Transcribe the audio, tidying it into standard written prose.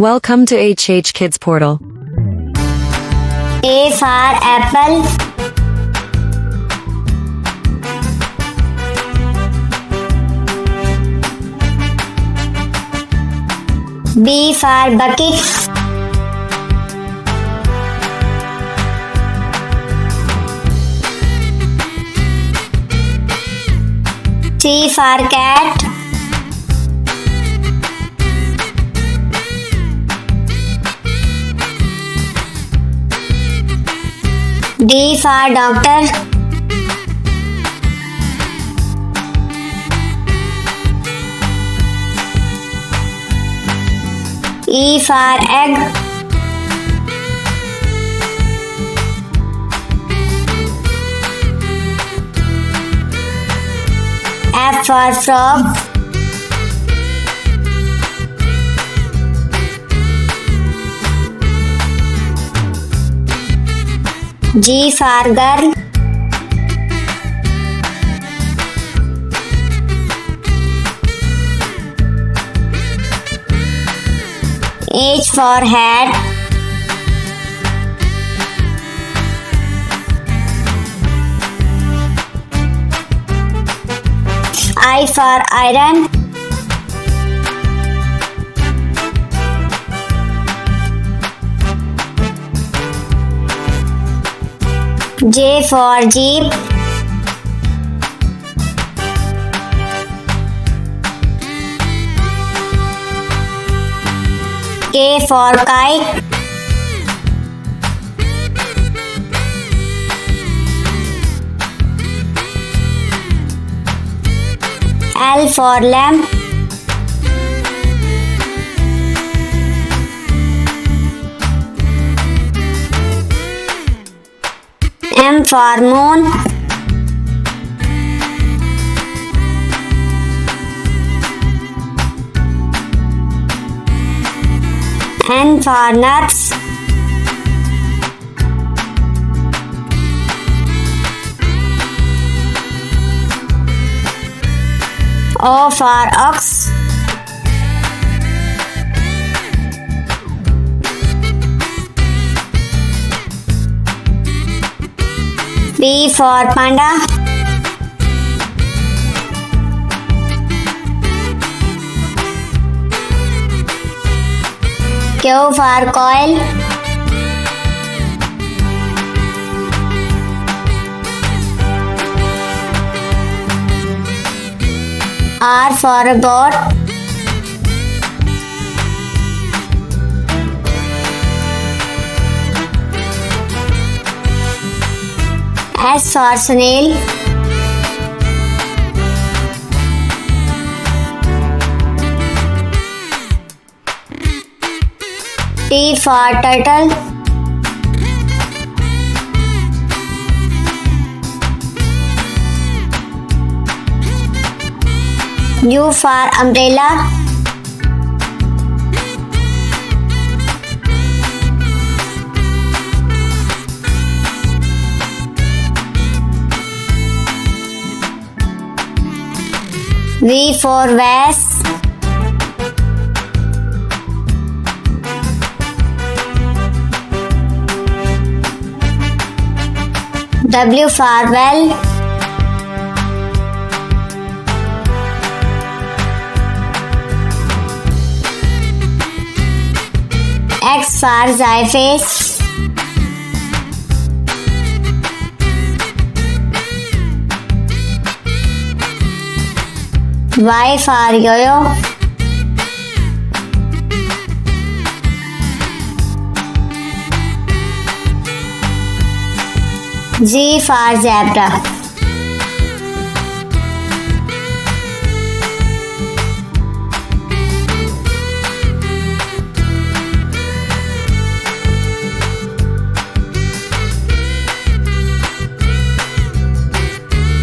Welcome to hhkidsportal. A for apple. B for bucket. C for cat. D for doctor. E for egg. F for frog. G for girl. H for hat. I for iron. J for jeep. K for kite. L for lamp. M for moon. N for nuts. O for ox. P for panda. Q for coil. R for robot. S for snail. T for turtle. U for umbrella. V for vase. W for well. X for xyphase. Y for yo-yo. Z for zebra.